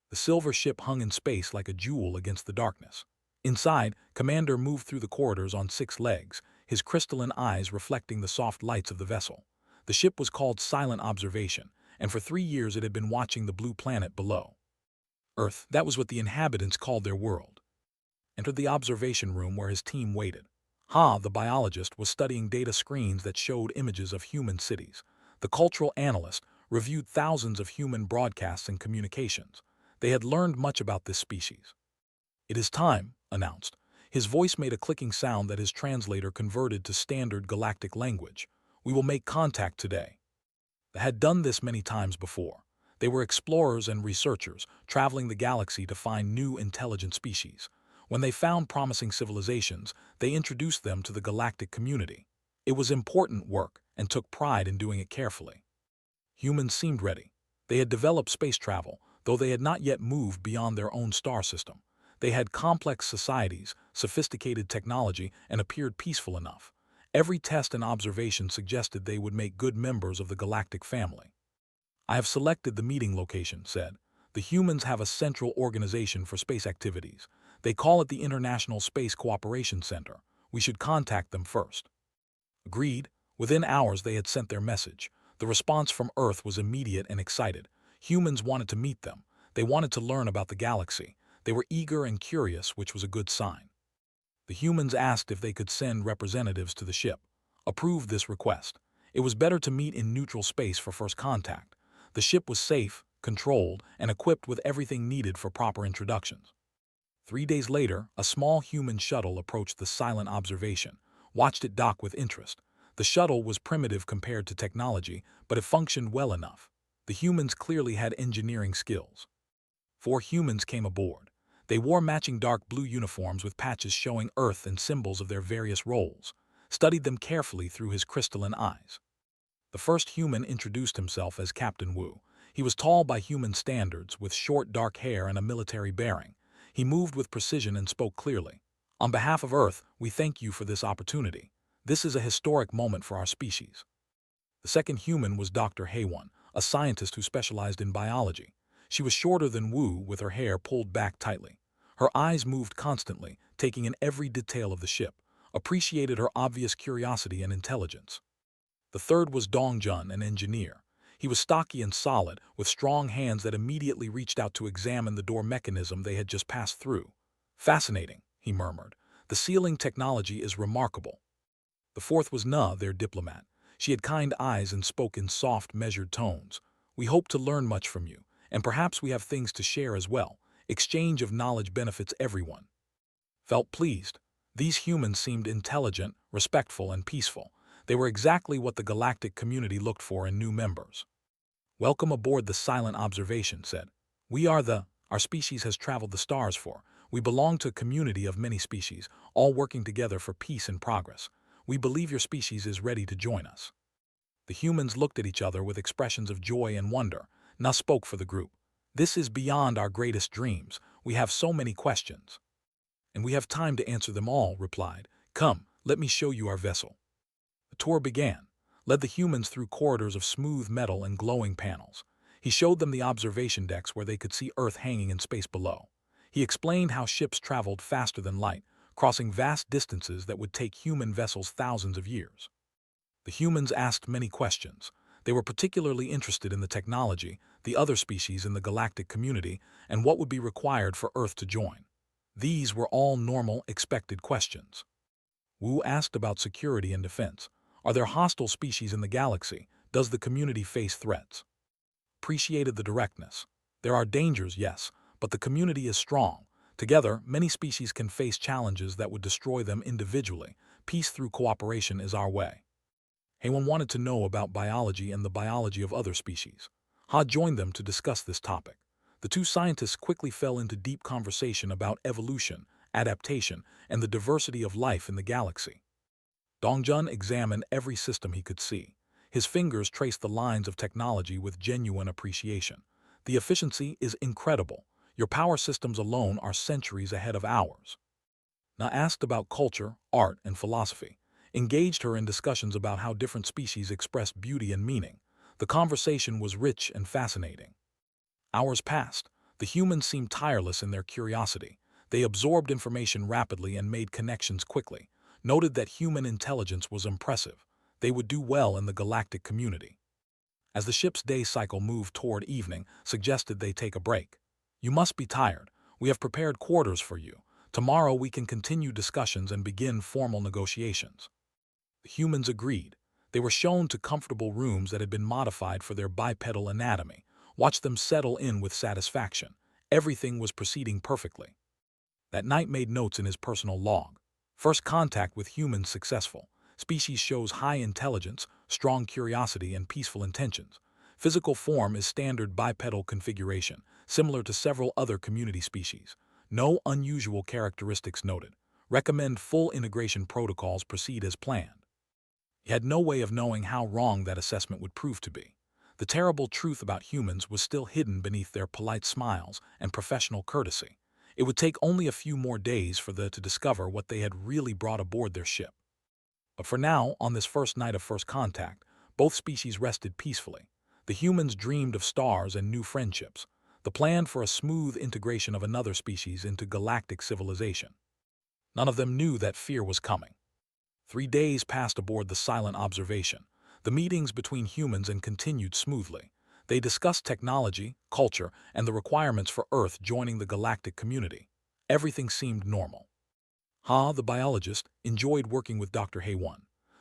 The silver ship hung in space like a jewel against the darkness. Inside, Commander moved through the corridors on 6 legs, his crystalline eyes reflecting the soft lights of the vessel. The ship was called Silent Observation, and for 3 years it had been watching the blue planet below. Earth, that was what the inhabitants called their world. Entered the observation room where his team waited. The biologist, was studying data screens that showed images of human cities. The cultural analyst reviewed thousands of human broadcasts and communications. They had learned much about this species. "It is time," announced. His voice made a clicking sound that his translator converted to standard galactic language. "We will make contact today." They had done this many times before. They were explorers and researchers, traveling the galaxy to find new intelligent species. When they found promising civilizations, they introduced them to the galactic community. It was important work, and took pride in doing it carefully. Humans seemed ready. They had developed space travel, though they had not yet moved beyond their own star system. They had complex societies, sophisticated technology, and appeared peaceful enough. Every test and observation suggested they would make good members of the galactic family. "I have selected the meeting location," said. "The humans have a central organization for space activities. They call it the International Space Cooperation Center. We should contact them first." Agreed. Within hours they had sent their message. The response from Earth was immediate and excited. Humans wanted to meet them. They wanted to learn about the galaxy. They were eager and curious, which was a good sign. The humans asked if they could send representatives to the ship. Approved this request. It was better to meet in neutral space for first contact. The ship was safe, controlled, and equipped with everything needed for proper introductions. 3 days later, a small human shuttle approached the Silent Observation. Watched it dock with interest. The shuttle was primitive compared to technology, but it functioned well enough. The humans clearly had engineering skills. 4 humans came aboard. They wore matching dark blue uniforms with patches showing Earth and symbols of their various roles. Studied them carefully through his crystalline eyes. The first human introduced himself as Captain Wu. He was tall by human standards, with short dark hair and a military bearing. He moved with precision and spoke clearly. "On behalf of Earth, we thank you for this opportunity. This is a historic moment for our species." The second human was Dr. Haywon, a scientist who specialized in biology. She was shorter than Wu, with her hair pulled back tightly. Her eyes moved constantly, taking in every detail of the ship. Appreciated her obvious curiosity and intelligence. The third was Dongjun, an engineer. He was stocky and solid, with strong hands that immediately reached out to examine the door mechanism they had just passed through. "Fascinating," he murmured. "The sealing technology is remarkable." The fourth was Na, their diplomat. She had kind eyes and spoke in soft, measured tones. "We hope to learn much from you, and perhaps we have things to share as well. Exchange of knowledge benefits everyone." Felt pleased. These humans seemed intelligent, respectful, and peaceful. They were exactly what the galactic community looked for in new members. "Welcome aboard the Silent Observation," said. Our species has traveled the stars for. We belong to a community of many species, all working together for peace and progress. We believe your species is ready to join us." The humans looked at each other with expressions of joy and wonder. Na spoke for the group. "This is beyond our greatest dreams. We have so many questions." "And we have time to answer them all," replied. "Come, let me show you our vessel." The tour began. Led the humans through corridors of smooth metal and glowing panels. He showed them the observation decks where they could see Earth hanging in space below. He explained how ships traveled faster than light, crossing vast distances that would take human vessels thousands of years. The humans asked many questions. They were particularly interested in the technology, the other species in the galactic community, and what would be required for Earth to join. These were all normal, expected questions. Wu asked about security and defense. Are there hostile species in the galaxy? Does the community face threats? Appreciated the directness. There are dangers, yes, but the community is strong. Together, many species can face challenges that would destroy them individually. Peace through cooperation is our way. Haywon wanted to know about biology and the biology of other species. Ha joined them to discuss this topic. The 2 scientists quickly fell into deep conversation about evolution, adaptation, and the diversity of life in the galaxy. Dongjun examined every system he could see. His fingers traced the lines of technology with genuine appreciation. "The efficiency is incredible. Your power systems alone are centuries ahead of ours." Na asked about culture, art, and philosophy. Engaged her in discussions about how different species express beauty and meaning. The conversation was rich and fascinating. Hours passed. The humans seemed tireless in their curiosity. They absorbed information rapidly and made connections quickly, noted that human intelligence was impressive. They would do well in the galactic community. As the ship's day cycle moved toward evening, suggested they take a break. You must be tired. We have prepared quarters for you. Tomorrow we can continue discussions and begin formal negotiations. The humans agreed. They were shown to comfortable rooms that had been modified for their bipedal anatomy. Watched them settle in with satisfaction. Everything was proceeding perfectly. That night made notes in his personal log. First contact with humans successful. Species shows high intelligence, strong curiosity, and peaceful intentions. Physical form is standard bipedal configuration, similar to several other community species. No unusual characteristics noted. Recommend full integration protocols proceed as planned. He had no way of knowing how wrong that assessment would prove to be. The terrible truth about humans was still hidden beneath their polite smiles and professional courtesy. It would take only a few more days for them to discover what they had really brought aboard their ship. But for now, on this first night of first contact, both species rested peacefully. The humans dreamed of stars and new friendships. The plan for a smooth integration of another species into galactic civilization. None of them knew that fear was coming. 3 days passed aboard the silent observation. The meetings between humans and continued smoothly. They discussed technology, culture, and the requirements for Earth joining the galactic community. Everything seemed normal. Ha, the biologist, enjoyed working with Dr. HFY.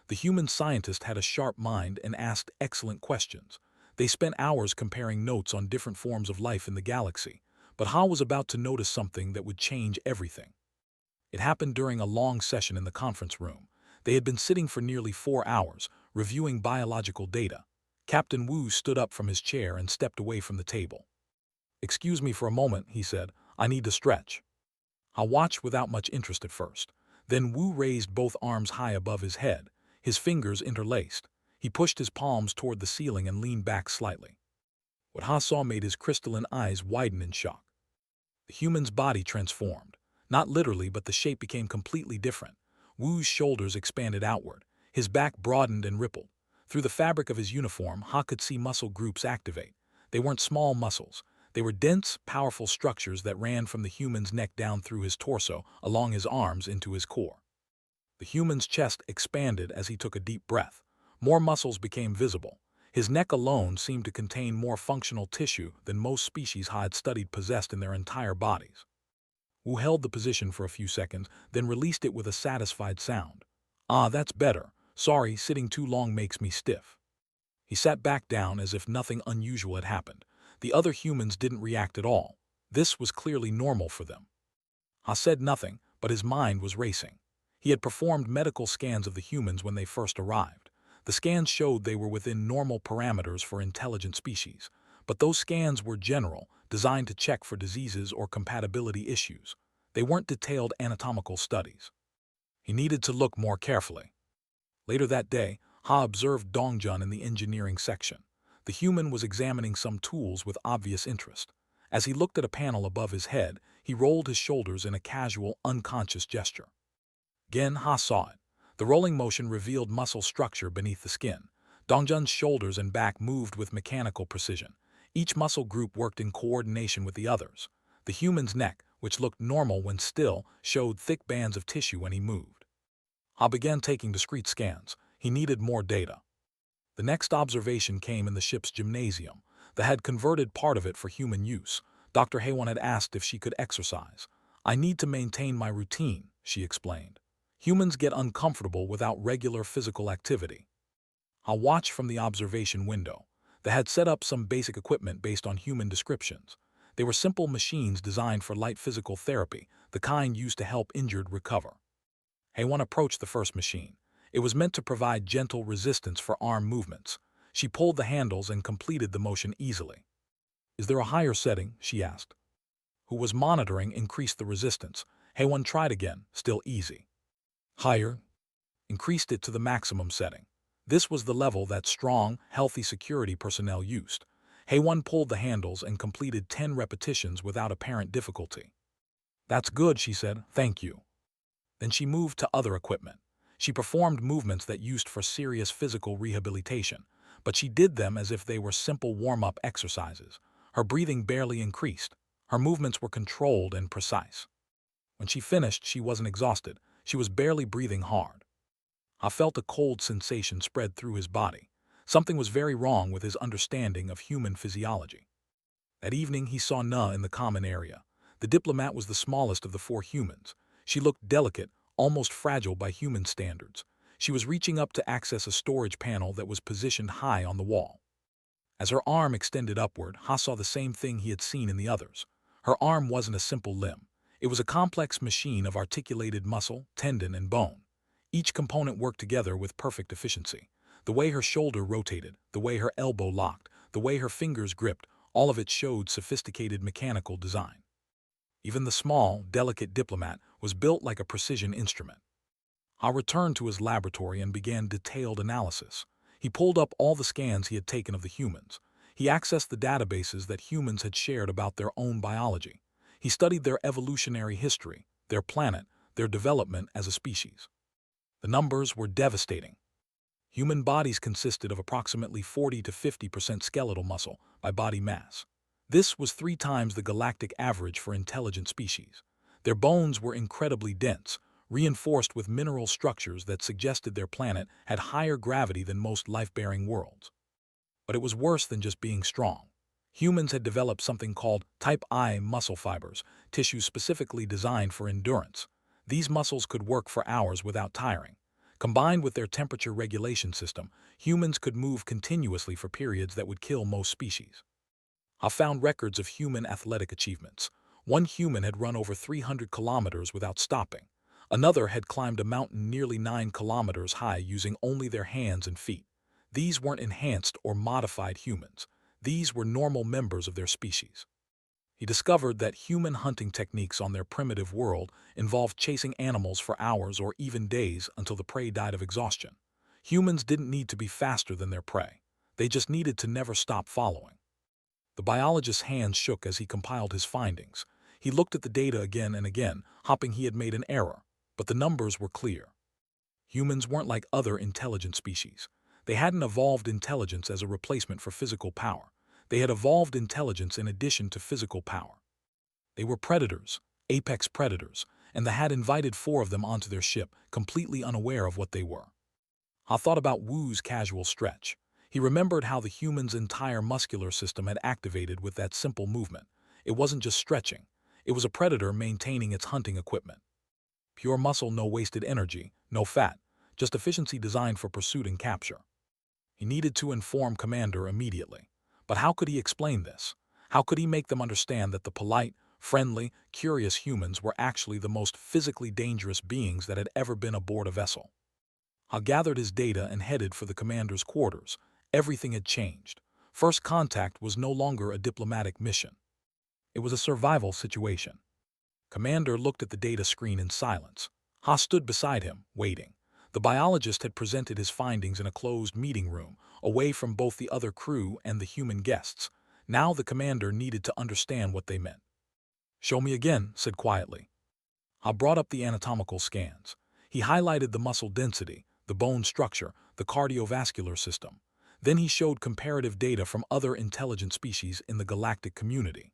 The human scientist had a sharp mind and asked excellent questions. They spent hours comparing notes on different forms of life in the galaxy, but Ha was about to notice something that would change everything. It happened during a long session in the conference room. They had been sitting for nearly 4 hours, reviewing biological data. Captain Wu stood up from his chair and stepped away from the table. "Excuse me for a moment," he said. "I need to stretch." Ha watched without much interest at first. Then Wu raised both arms high above his head, his fingers interlaced. He pushed his palms toward the ceiling and leaned back slightly. What Ha saw made his crystalline eyes widen in shock. The human's body transformed. Not literally, but the shape became completely different. Wu's shoulders expanded outward. His back broadened and rippled. Through the fabric of his uniform, Ha could see muscle groups activate. They weren't small muscles. They were dense, powerful structures that ran from the human's neck down through his torso, along his arms into his core. The human's chest expanded as he took a deep breath. More muscles became visible. His neck alone seemed to contain more functional tissue than most species Ha had studied possessed in their entire bodies. Wu held the position for a few seconds, then released it with a satisfied sound. "Ah, that's better. Sorry, sitting too long makes me stiff." He sat back down as if nothing unusual had happened. The other humans didn't react at all. This was clearly normal for them. Ha said nothing, but his mind was racing. He had performed medical scans of the humans when they first arrived. The scans showed they were within normal parameters for intelligent species, but those scans were general, designed to check for diseases or compatibility issues. They weren't detailed anatomical studies. He needed to look more carefully. Later that day, Ha observed Dongjun in the engineering section. The human was examining some tools with obvious interest. As he looked at a panel above his head, he rolled his shoulders in a casual, unconscious gesture. Again, Ha saw it. The rolling motion revealed muscle structure beneath the skin. Dongjun's shoulders and back moved with mechanical precision. Each muscle group worked in coordination with the others. The human's neck, which looked normal when still, showed thick bands of tissue when he moved. Ha began taking discrete scans. He needed more data. The next observation came in the ship's gymnasium. They had converted part of it for human use. Dr. HFY had asked if she could exercise. "I need to maintain my routine," she explained. "Humans get uncomfortable without regular physical activity." Ha watched from the observation window. They had set up some basic equipment based on human descriptions. They were simple machines designed for light physical therapy, the kind used to help injured recover. HFY approached the first machine. It was meant to provide gentle resistance for arm movements. She pulled the handles and completed the motion easily. "Is there a higher setting?" she asked. Who was monitoring increased the resistance. HFY tried again, still easy. "Higher?" Increased it to the maximum setting. This was the level that strong, healthy security personnel used. HFY pulled the handles and completed 10 repetitions without apparent difficulty. "That's good," she said. "Thank you." Then she moved to other equipment. She performed movements that used for serious physical rehabilitation, but she did them as if they were simple warm-up exercises. Her breathing barely increased. Her movements were controlled and precise. When she finished, she wasn't exhausted. She was barely breathing hard. I felt a cold sensation spread through his body. Something was very wrong with his understanding of human physiology. That evening, he saw Na in the common area. The diplomat was the smallest of the four humans. She looked delicate, almost fragile by human standards. She was reaching up to access a storage panel that was positioned high on the wall. As her arm extended upward, Ha saw the same thing he had seen in the others. Her arm wasn't a simple limb. It was a complex machine of articulated muscle, tendon, and bone. Each component worked together with perfect efficiency. The way her shoulder rotated, the way her elbow locked, the way her fingers gripped, all of it showed sophisticated mechanical design. Even the small, delicate diplomat was built like a precision instrument. Ha returned to his laboratory and began detailed analysis. He pulled up all the scans he had taken of the humans. He accessed the databases that humans had shared about their own biology. He studied their evolutionary history, their planet, their development as a species. The numbers were devastating. Human bodies consisted of approximately 40 to 50% skeletal muscle by body mass. This was 3 times the galactic average for intelligent species. Their bones were incredibly dense, reinforced with mineral structures that suggested their planet had higher gravity than most life-bearing worlds. But it was worse than just being strong. Humans had developed something called type I muscle fibers, tissues specifically designed for endurance. These muscles could work for hours without tiring. Combined with their temperature regulation system, humans could move continuously for periods that would kill most species. I found records of human athletic achievements. One human had run over 300 kilometers without stopping. Another had climbed a mountain nearly 9 kilometers high using only their hands and feet. These weren't enhanced or modified humans. These were normal members of their species. He discovered that human hunting techniques on their primitive world involved chasing animals for hours or even days until the prey died of exhaustion. Humans didn't need to be faster than their prey. They just needed to never stop following. The biologist's hands shook as he compiled his findings. He looked at the data again and again, hoping he had made an error, but the numbers were clear. Humans weren't like other intelligent species. They hadn't evolved intelligence as a replacement for physical power. They had evolved intelligence in addition to physical power. They were predators, apex predators, and they had invited 4 of them onto their ship, completely unaware of what they were. I thought about Wu's casual stretch. He remembered how the human's entire muscular system had activated with that simple movement. It wasn't just stretching. It was a predator maintaining its hunting equipment. Pure muscle, no wasted energy, no fat, just efficiency designed for pursuit and capture. He needed to inform Commander immediately. But how could he explain this? How could he make them understand that the polite, friendly, curious humans were actually the most physically dangerous beings that had ever been aboard a vessel? I gathered his data and headed for the commander's quarters. Everything had changed. First contact was no longer a diplomatic mission. It was a survival situation. Commander looked at the data screen in silence. Ha stood beside him, waiting. The biologist had presented his findings in a closed meeting room, away from both the other crew and the human guests. Now the commander needed to understand what they meant. "Show me again," said quietly. Ha brought up the anatomical scans. He highlighted the muscle density, the bone structure, the cardiovascular system. Then he showed comparative data from other intelligent species in the galactic community.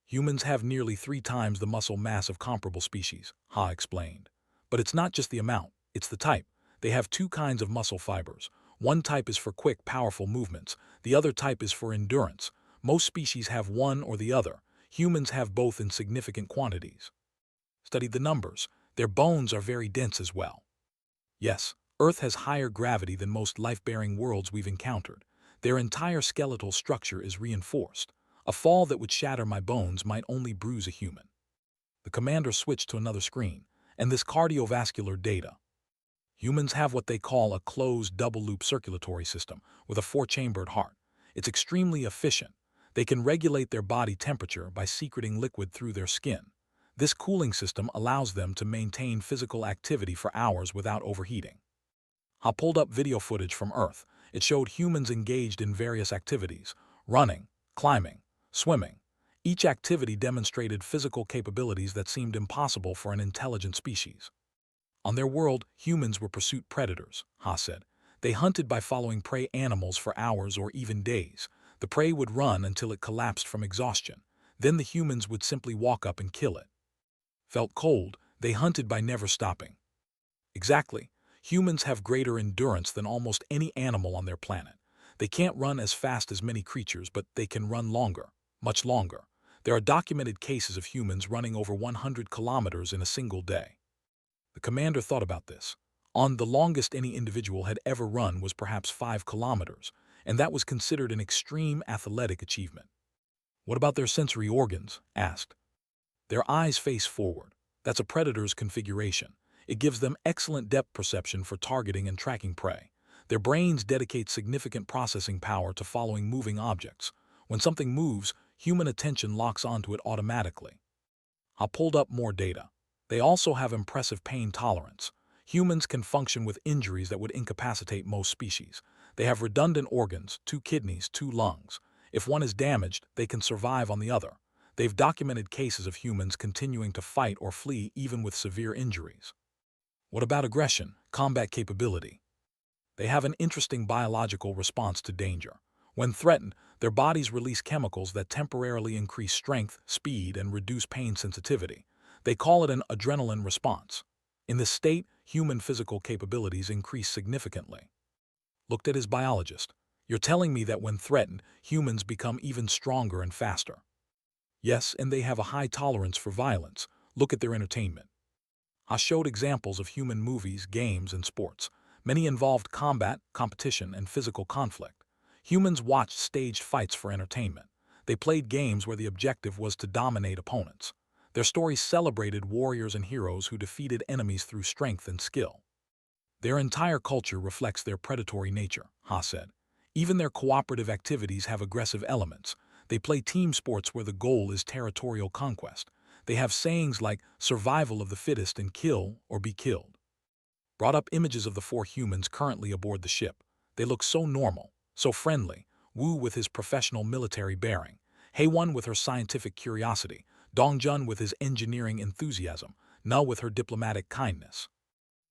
Humans have nearly 3 times the muscle mass of comparable species, Ha explained. But it's not just the amount, it's the type. They have 2 kinds of muscle fibers. One type is for quick, powerful movements. The other type is for endurance. Most species have one or the other. Humans have both in significant quantities. Studied the numbers. Their bones are very dense as well. Yes, Earth has higher gravity than most life-bearing worlds we've encountered. Their entire skeletal structure is reinforced. A fall that would shatter my bones might only bruise a human. The commander switched to another screen, and this cardiovascular data. Humans have what they call a closed double-loop circulatory system with a 4-chambered heart. It's extremely efficient. They can regulate their body temperature by secreting liquid through their skin. This cooling system allows them to maintain physical activity for hours without overheating. I pulled up video footage from Earth. It showed humans engaged in various activities: running, climbing, swimming. Each activity demonstrated physical capabilities that seemed impossible for an intelligent species. On their world, humans were pursuit predators, Ha said. They hunted by following prey animals for hours or even days. The prey would run until it collapsed from exhaustion. Then the humans would simply walk up and kill it. Felt cold, they hunted by never stopping. Exactly. Humans have greater endurance than almost any animal on their planet. They can't run as fast as many creatures, but they can run longer, much longer. There are documented cases of humans running over 100 kilometers in a single day. The commander thought about this. The longest any individual had ever run was perhaps 5 kilometers, and that was considered an extreme athletic achievement. What about their sensory organs? Asked. Their eyes face forward. That's a predator's configuration. It gives them excellent depth perception for targeting and tracking prey. Their brains dedicate significant processing power to following moving objects. When something moves, human attention locks onto it automatically. I pulled up more data. They also have impressive pain tolerance. Humans can function with injuries that would incapacitate most species. They have redundant organs, 2 kidneys, 2 lungs. If one is damaged, they can survive on the other. They've documented cases of humans continuing to fight or flee even with severe injuries. What about aggression, combat capability? They have an interesting biological response to danger. When threatened, their bodies release chemicals that temporarily increase strength, speed, and reduce pain sensitivity. They call it an adrenaline response. In this state, human physical capabilities increase significantly. Looked at his biologist. You're telling me that when threatened, humans become even stronger and faster. Yes, and they have a high tolerance for violence. Look at their entertainment. I showed examples of human movies, games, and sports. Many involved combat, competition, and physical conflict. Humans watched staged fights for entertainment. They played games where the objective was to dominate opponents. Their stories celebrated warriors and heroes who defeated enemies through strength and skill. Their entire culture reflects their predatory nature, Ha said. Even their cooperative activities have aggressive elements. They play team sports where the goal is territorial conquest. They have sayings like survival of the fittest and kill or be killed. Brought up images of the 4 humans currently aboard the ship. They look so normal, so friendly. Wu with his professional military bearing, Haewon with her scientific curiosity, Dongjun with his engineering enthusiasm, Na with her diplomatic kindness.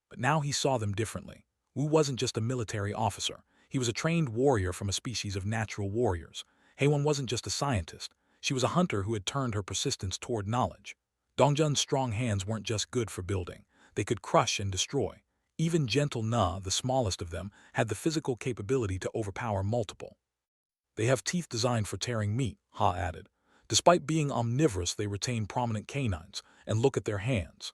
But now he saw them differently. Wu wasn't just a military officer. He was a trained warrior from a species of natural warriors. Haewon wasn't just a scientist. She was a hunter who had turned her persistence toward knowledge. Dongjun's strong hands weren't just good for building. They could crush and destroy. Even gentle Na, the smallest of them, had the physical capability to overpower multiple. They have teeth designed for tearing meat, Ha added. Despite being omnivorous, they retain prominent canines, and look at their hands.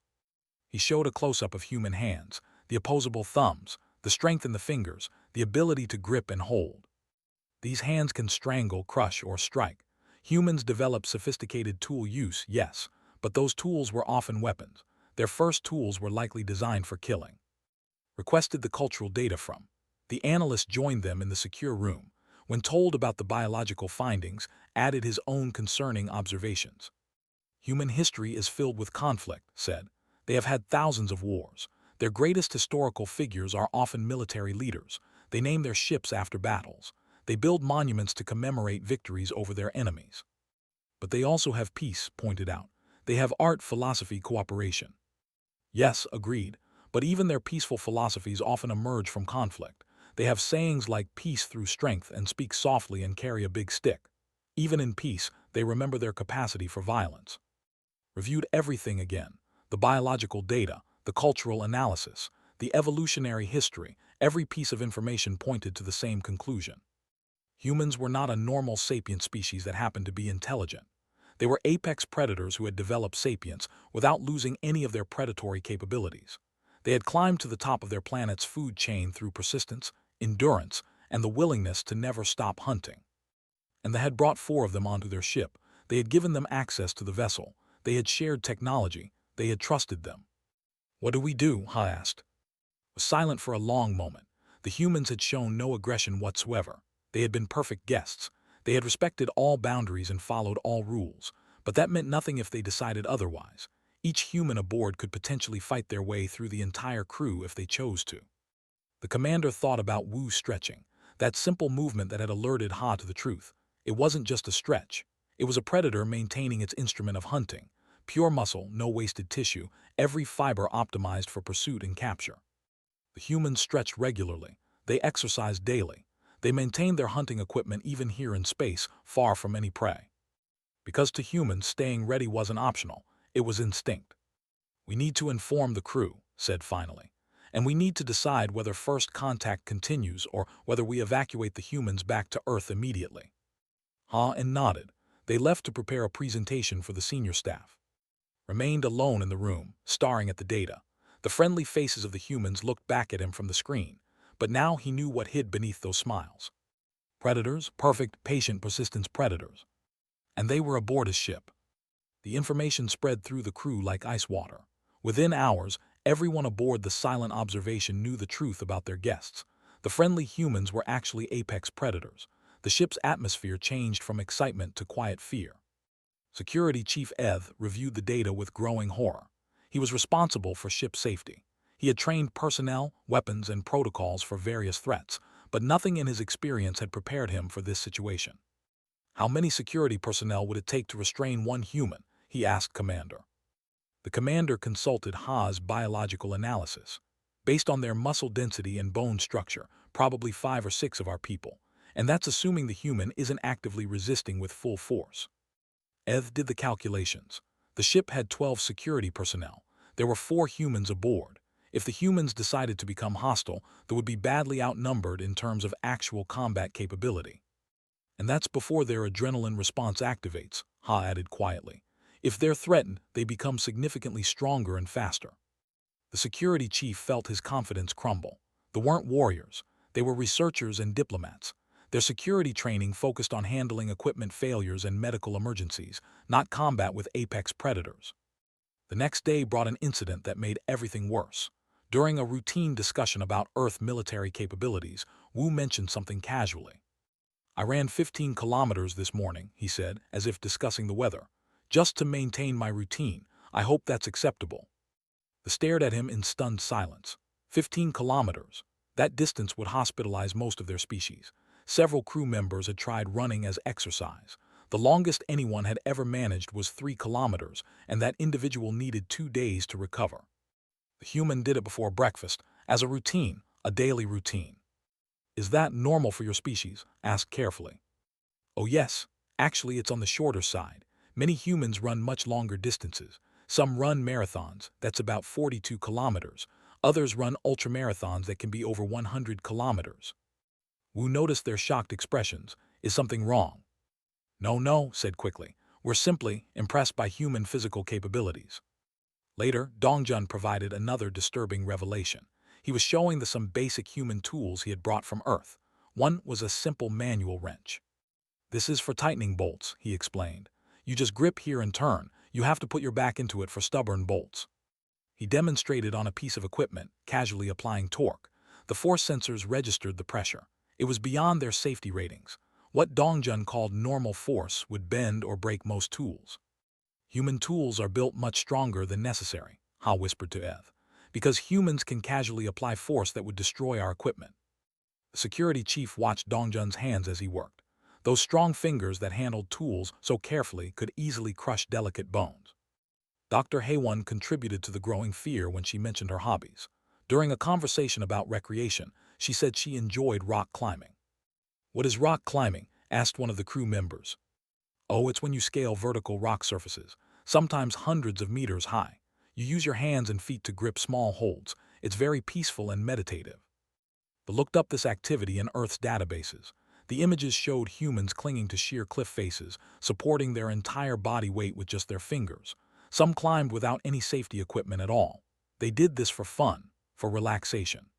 He showed a close-up of human hands, the opposable thumbs, the strength in the fingers, the ability to grip and hold. These hands can strangle, crush, or strike. Humans develop sophisticated tool use, yes, but those tools were often weapons. Their first tools were likely designed for killing. Requested the cultural data from. The analyst joined them in the secure room. When told about the biological findings, added his own concerning observations. Human history is filled with conflict, said. They have had thousands of wars. Their greatest historical figures are often military leaders. They name their ships after battles. They build monuments to commemorate victories over their enemies. But they also have peace, pointed out. They have art, philosophy, cooperation. Yes, agreed, but even their peaceful philosophies often emerge from conflict. They have sayings like peace through strength and speak softly and carry a big stick. Even in peace, they remember their capacity for violence. Reviewed everything again. The biological data, the cultural analysis, the evolutionary history, every piece of information pointed to the same conclusion. Humans were not a normal sapient species that happened to be intelligent. They were apex predators who had developed sapience without losing any of their predatory capabilities. They had climbed to the top of their planet's food chain through persistence, endurance, and the willingness to never stop hunting. And they had brought 4 of them onto their ship. They had given them access to the vessel. They had shared technology. They had trusted them. What do we do? Ha asked. Was silent for a long moment. The humans had shown no aggression whatsoever. They had been perfect guests. They had respected all boundaries and followed all rules. But that meant nothing if they decided otherwise. Each human aboard could potentially fight their way through the entire crew if they chose to. The commander thought about Wu's stretching, that simple movement that had alerted Ha to the truth. It wasn't just a stretch. It was a predator maintaining its instrument of hunting. Pure muscle, no wasted tissue, every fiber optimized for pursuit and capture. The humans stretched regularly. They exercised daily. They maintained their hunting equipment even here in space, far from any prey. Because to humans, staying ready wasn't optional, it was instinct. "We need to inform the crew," said finally. "And we need to decide whether first contact continues or whether we evacuate the humans back to Earth immediately." Ha and nodded. They left to prepare a presentation for the senior staff. Remained alone in the room, staring at the data. The friendly faces of the humans looked back at him from the screen, but now he knew what hid beneath those smiles. Predators, perfect, patient persistence predators. And they were aboard his ship. The information spread through the crew like ice water. Within hours, everyone aboard the Silent Observation knew the truth about their guests. The friendly humans were actually apex predators. The ship's atmosphere changed from excitement to quiet fear. Security Chief Eth reviewed the data with growing horror. He was responsible for ship safety. He had trained personnel, weapons, and protocols for various threats, but nothing in his experience had prepared him for this situation. "How many security personnel would it take to restrain one human?" he asked Commander. The commander consulted Ha's biological analysis. "Based on their muscle density and bone structure, probably 5 or 6 of our people, and that's assuming the human isn't actively resisting with full force." Eth did the calculations. The ship had 12 security personnel. There were 4 humans aboard. If the humans decided to become hostile, they would be badly outnumbered in terms of actual combat capability. "And that's before their adrenaline response activates," Ha added quietly. "If they're threatened, they become significantly stronger and faster." The security chief felt his confidence crumble. They weren't warriors. They were researchers and diplomats. Their security training focused on handling equipment failures and medical emergencies, not combat with apex predators. The next day brought an incident that made everything worse. During a routine discussion about Earth military capabilities, Wu mentioned something casually. "I ran 15 kilometers this morning," he said, as if discussing the weather. "Just to maintain my routine. I hope that's acceptable." They stared at him in stunned silence. 15 kilometers. That distance would hospitalize most of their species. Several crew members had tried running as exercise. The longest anyone had ever managed was 3 kilometers, and that individual needed 2 days to recover. The human did it before breakfast, as a routine, a daily routine. "Is that normal for your species?" asked carefully. "Oh yes, actually it's on the shorter side. Many humans run much longer distances. Some run marathons, that's about 42 kilometers. Others run ultramarathons that can be over 100 kilometers. Wu noticed their shocked expressions. "Is something wrong?" "No, no," said quickly. "We're simply impressed by human physical capabilities." Later, Dongjun provided another disturbing revelation. He was showing some basic human tools he had brought from Earth. One was a simple manual wrench. "This is for tightening bolts," he explained. "You just grip here and turn. You have to put your back into it for stubborn bolts." He demonstrated on a piece of equipment, casually applying torque. The force sensors registered the pressure. It was beyond their safety ratings. What Dongjun called normal force would bend or break most tools. "Human tools are built much stronger than necessary," Ha whispered to Eth, "because humans can casually apply force that would destroy our equipment." The security chief watched Dongjun's hands as he worked. Those strong fingers that handled tools so carefully could easily crush delicate bones. Dr. Haewon contributed to the growing fear when she mentioned her hobbies. During a conversation about recreation, she said she enjoyed rock climbing. "What is rock climbing?" asked one of the crew members. "Oh, it's when you scale vertical rock surfaces, sometimes hundreds of meters high. You use your hands and feet to grip small holds. It's very peaceful and meditative." They looked up this activity in Earth's databases. The images showed humans clinging to sheer cliff faces, supporting their entire body weight with just their fingers. Some climbed without any safety equipment at all. They did this for fun, for relaxation.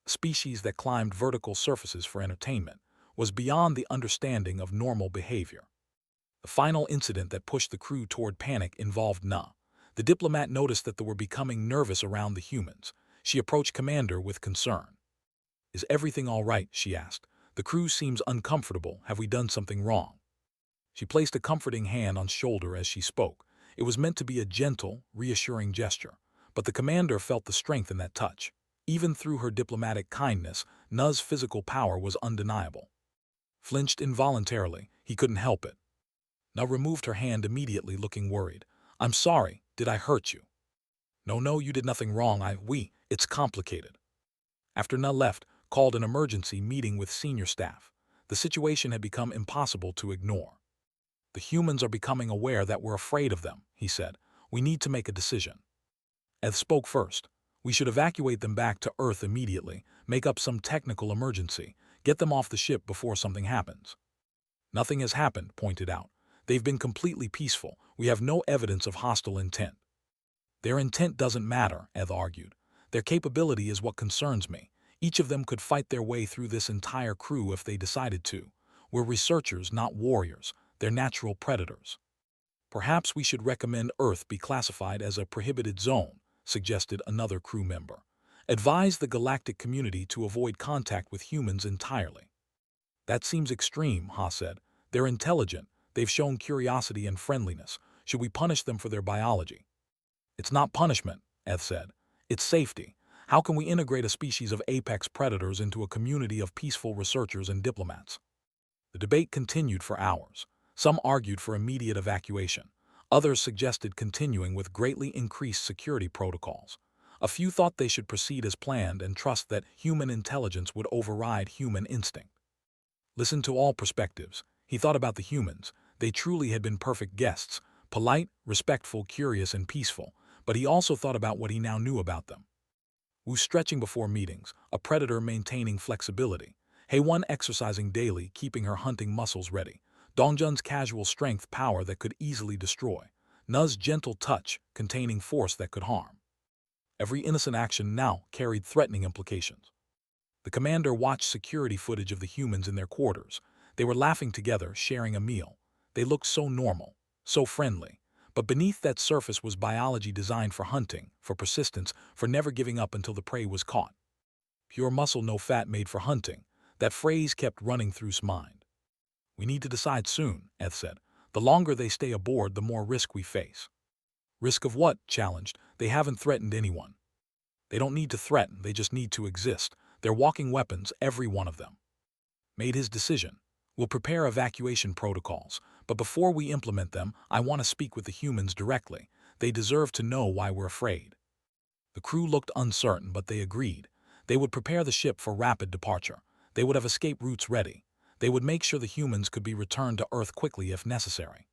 Species that climbed vertical surfaces for entertainment was beyond the understanding of normal behavior. The final incident that pushed the crew toward panic involved Na. The diplomat noticed that they were becoming nervous around the humans. She approached Commander with concern. "Is everything all right?" she asked. "The crew seems uncomfortable. Have we done something wrong?" She placed a comforting hand on shoulder as she spoke. It was meant to be a gentle, reassuring gesture, but the commander felt the strength in that touch. Even through her diplomatic kindness, Na's physical power was undeniable. Flinched involuntarily, he couldn't help it. Na removed her hand immediately, looking worried. "I'm sorry, did I hurt you?" "No, no, you did nothing wrong. It's complicated." After Na left, called an emergency meeting with senior staff. The situation had become impossible to ignore. The humans are becoming aware that we're afraid of them, he said. We need to make a decision. Eth spoke first. We should evacuate them back to Earth immediately, make up some technical emergency, get them off the ship before something happens. Nothing has happened, pointed out. They've been completely peaceful. We have no evidence of hostile intent. Their intent doesn't matter, Eth argued. Their capability is what concerns me. Each of them could fight their way through this entire crew if they decided to. We're researchers, not warriors. They're natural predators. Perhaps we should recommend Earth be classified as a prohibited zone, suggested another crew member. Advise the galactic community to avoid contact with humans entirely. That seems extreme, Ha said. They're intelligent. They've shown curiosity and friendliness. Should we punish them for their biology? It's not punishment, Eth said. It's safety. How can we integrate a species of apex predators into a community of peaceful researchers and diplomats? The debate continued for hours. Some argued for immediate evacuation. Others suggested continuing with greatly increased security protocols. A few thought they should proceed as planned and trust that human intelligence would override human instinct. Listen to all perspectives. He thought about the humans. They truly had been perfect guests, polite, respectful, curious, and peaceful. But he also thought about what he now knew about them. Wu stretching before meetings, a predator maintaining flexibility. Hei-1 exercising daily, keeping her hunting muscles ready. Dongjun's casual strength power that could easily destroy. Nu's gentle touch, containing force that could harm. Every innocent action now carried threatening implications. The commander watched security footage of the humans in their quarters. They were laughing together, sharing a meal. They looked so normal, so friendly. But beneath that surface was biology designed for hunting, for persistence, for never giving up until the prey was caught. Pure muscle, no fat, made for hunting. That phrase kept running through his mind. We need to decide soon, Eth said. The longer they stay aboard, the more risk we face. Risk of what? Challenged. They haven't threatened anyone. They don't need to threaten, they just need to exist. They're walking weapons, every one of them. Made his decision. We'll prepare evacuation protocols, but before we implement them, I want to speak with the humans directly. They deserve to know why we're afraid. The crew looked uncertain, but they agreed. They would prepare the ship for rapid departure. They would have escape routes ready. They would make sure the humans could be returned to Earth quickly if necessary.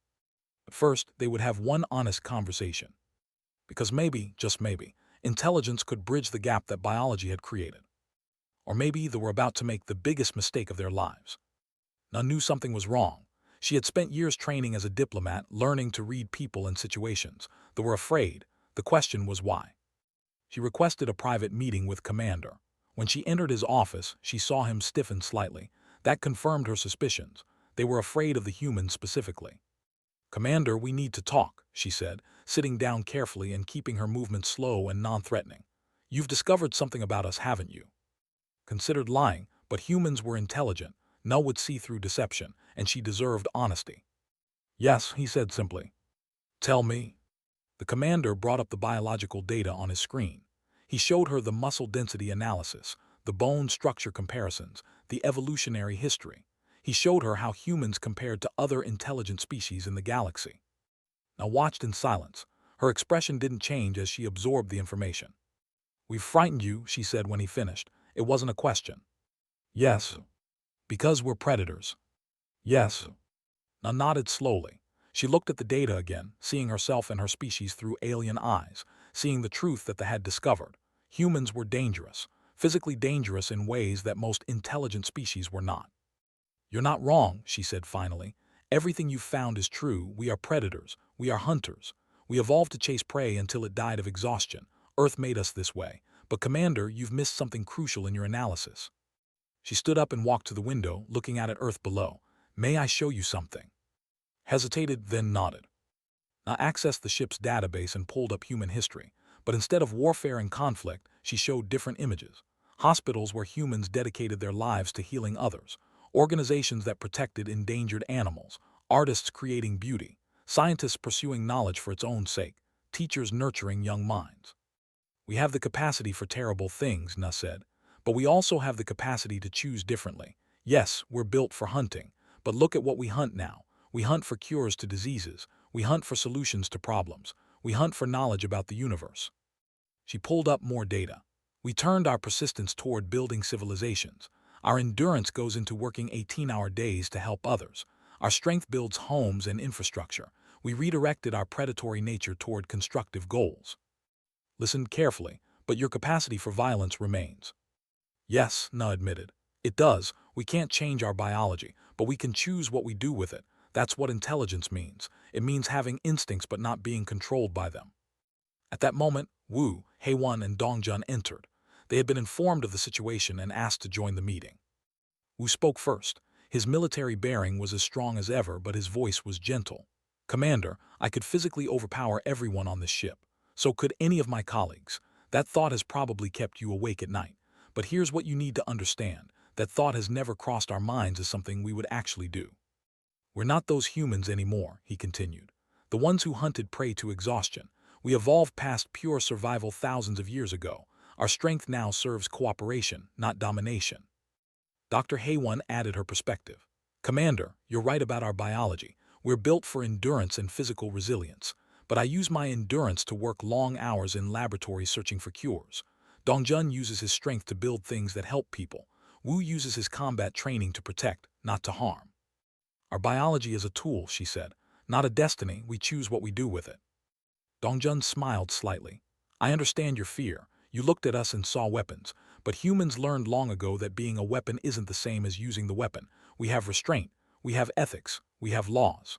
But first, they would have one honest conversation. Because maybe, just maybe, intelligence could bridge the gap that biology had created. Or maybe they were about to make the biggest mistake of their lives. Nun knew something was wrong. She had spent years training as a diplomat, learning to read people and situations. They were afraid. The question was why. She requested a private meeting with Commander. When she entered his office, she saw him stiffen slightly. That confirmed her suspicions. They were afraid of the humans specifically. Commander, we need to talk, she said, sitting down carefully and keeping her movements slow and non-threatening. You've discovered something about us, haven't you? Considered lying, but humans were intelligent. Nu would see through deception, and she deserved honesty. Yes, he said simply. Tell me. The commander brought up the biological data on his screen. He showed her the muscle density analysis, the bone structure comparisons, the evolutionary history. He showed her how humans compared to other intelligent species in the galaxy. Nu watched in silence. Her expression didn't change as she absorbed the information. We've frightened you, she said when he finished. It wasn't a question. Yes. Because we're predators. Yes. Nu nodded slowly. She looked at the data again, seeing herself and her species through alien eyes, seeing the truth that they had discovered. Humans were dangerous, physically dangerous in ways that most intelligent species were not. You're not wrong, she said finally. Everything you've found is true. We are predators. We are hunters. We evolved to chase prey until it died of exhaustion. Earth made us this way. But Commander, you've missed something crucial in your analysis. She stood up and walked to the window, looking out at Earth below. May I show you something? Hesitated, then nodded. Nu accessed the ship's database and pulled up human history. But instead of warfare and conflict, she showed different images. Hospitals where humans dedicated their lives to healing others. Organizations that protected endangered animals. Artists creating beauty. Scientists pursuing knowledge for its own sake. Teachers nurturing young minds. We have the capacity for terrible things, Nu said. But we also have the capacity to choose differently. Yes, we're built for hunting. But look at what we hunt now. We hunt for cures to diseases. We hunt for solutions to problems. We hunt for knowledge about the universe. She pulled up more data. We turned our persistence toward building civilizations. Our endurance goes into working 18-hour days to help others. Our strength builds homes and infrastructure. We redirected our predatory nature toward constructive goals. Listen carefully, but your capacity for violence remains. Yes, Na admitted. It does. We can't change our biology, but we can choose what we do with it. That's what intelligence means. It means having instincts but not being controlled by them. At that moment, Wu, Hei-Wan, and Dongjun entered. They had been informed of the situation and asked to join the meeting. Wu spoke first. His military bearing was as strong as ever, but his voice was gentle. Commander, I could physically overpower everyone on this ship. So could any of my colleagues. That thought has probably kept you awake at night. But here's what you need to understand. That thought has never crossed our minds as something we would actually do. We're not those humans anymore, he continued. The ones who hunted prey to exhaustion. We evolved past pure survival thousands of years ago. Our strength now serves cooperation, not domination. Dr. Hei-Wan added her perspective. Commander, you're right about our biology. We're built for endurance and physical resilience. But I use my endurance to work long hours in laboratories searching for cures. Dongjun uses his strength to build things that help people. Wu uses his combat training to protect, not to harm. Our biology is a tool, she said. Not a destiny, we choose what we do with it. Dongjun smiled slightly. I understand your fear. You looked at us and saw weapons. But humans learned long ago that being a weapon isn't the same as using the weapon. We have restraint. We have ethics. We have laws.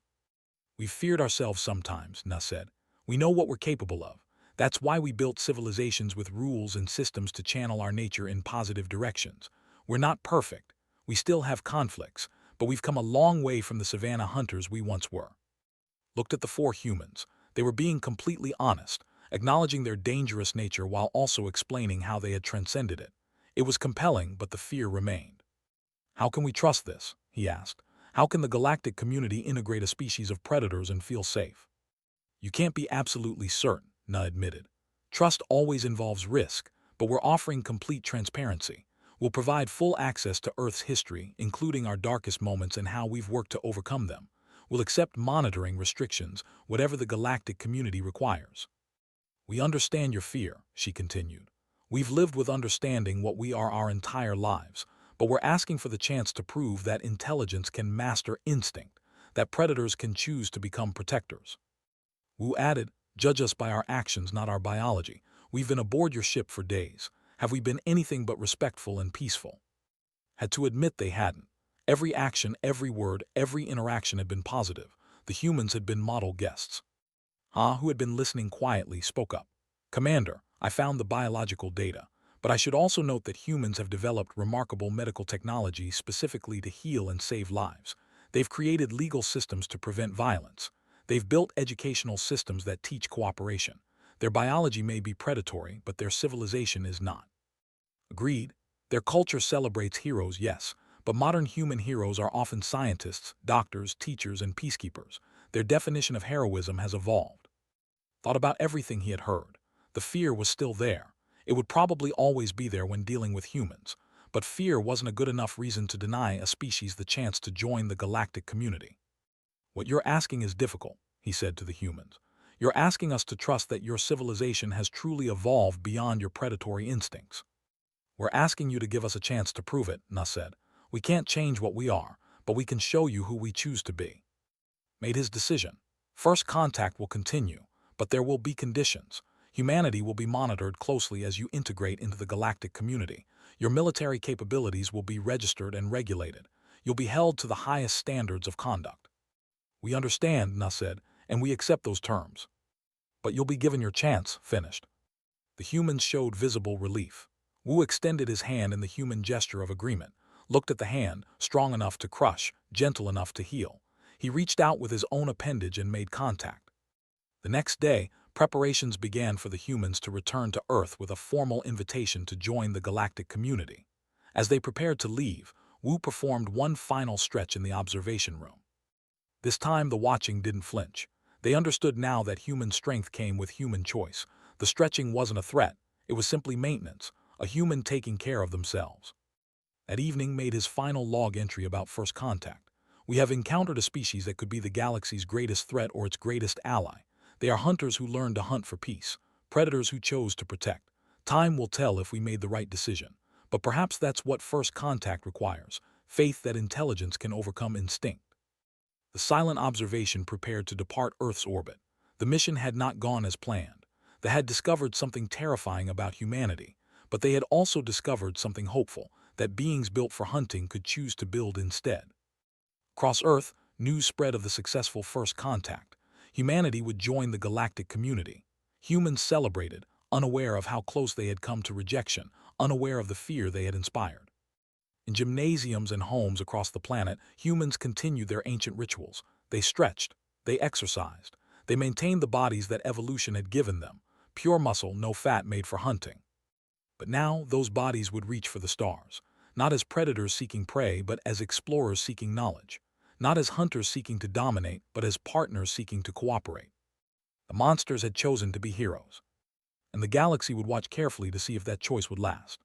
We've feared ourselves sometimes, Na said. We know what we're capable of. That's why we built civilizations with rules and systems to channel our nature in positive directions. We're not perfect. We still have conflicts, but we've come a long way from the savannah hunters we once were. Looked at the four humans. They were being completely honest, acknowledging their dangerous nature while also explaining how they had transcended it. It was compelling, but the fear remained. How can we trust this? He asked. How can the galactic community integrate a species of predators and feel safe? You can't be absolutely certain, Na admitted. Trust always involves risk, but we're offering complete transparency. We'll provide full access to Earth's history, including our darkest moments and how we've worked to overcome them. We'll accept monitoring restrictions, whatever the galactic community requires. We understand your fear, she continued. We've lived with understanding what we are our entire lives, but we're asking for the chance to prove that intelligence can master instinct, that predators can choose to become protectors. Wu added, judge us by our actions, not our biology. We've been aboard your ship for days. Have we been anything but respectful and peaceful? Had to admit they hadn't. Every action, every word, every interaction had been positive. The humans had been model guests. Ha, who had been listening quietly, spoke up. Commander, I found the biological data, but I should also note that humans have developed remarkable medical technology specifically to heal and save lives. They've created legal systems to prevent violence. They've built educational systems that teach cooperation. Their biology may be predatory, but their civilization is not. Agreed. Their culture celebrates heroes, yes, but modern human heroes are often scientists, doctors, teachers, and peacekeepers. Their definition of heroism has evolved. Thought about everything he had heard. The fear was still there. It would probably always be there when dealing with humans. But fear wasn't a good enough reason to deny a species the chance to join the galactic community. What you're asking is difficult, he said to the humans. You're asking us to trust that your civilization has truly evolved beyond your predatory instincts. We're asking you to give us a chance to prove it, Na said. We can't change what we are, but we can show you who we choose to be. Made his decision. First contact will continue, but there will be conditions. Humanity will be monitored closely as you integrate into the galactic community. Your military capabilities will be registered and regulated. You'll be held to the highest standards of conduct. We understand, Na said, and we accept those terms. But you'll be given your chance, finished. The humans showed visible relief. Wu extended his hand in the human gesture of agreement, looked at the hand, strong enough to crush, gentle enough to heal. He reached out with his own appendage and made contact. The next day, preparations began for the humans to return to Earth with a formal invitation to join the galactic community. As they prepared to leave, Wu performed one final stretch in the observation room. This time the watching didn't flinch. They understood now that human strength came with human choice. The stretching wasn't a threat, it was simply maintenance, a human taking care of themselves. That evening made his final log entry about first contact. We have encountered a species that could be the galaxy's greatest threat or its greatest ally. They are hunters who learned to hunt for peace, predators who chose to protect. Time will tell if we made the right decision, but perhaps that's what first contact requires, faith that intelligence can overcome instinct. The silent observation prepared to depart Earth's orbit. The mission had not gone as planned. They had discovered something terrifying about humanity, but they had also discovered something hopeful, that beings built for hunting could choose to build instead. Across Earth, news spread of the successful first contact. Humanity would join the galactic community. Humans celebrated, unaware of how close they had come to rejection, unaware of the fear they had inspired. In gymnasiums and homes across the planet, humans continued their ancient rituals. They stretched, they exercised, they maintained the bodies that evolution had given them, pure muscle, no fat, made for hunting. But now those bodies would reach for the stars, not as predators seeking prey, but as explorers seeking knowledge, not as hunters seeking to dominate, but as partners seeking to cooperate. The monsters had chosen to be heroes, and the galaxy would watch carefully to see if that choice would last.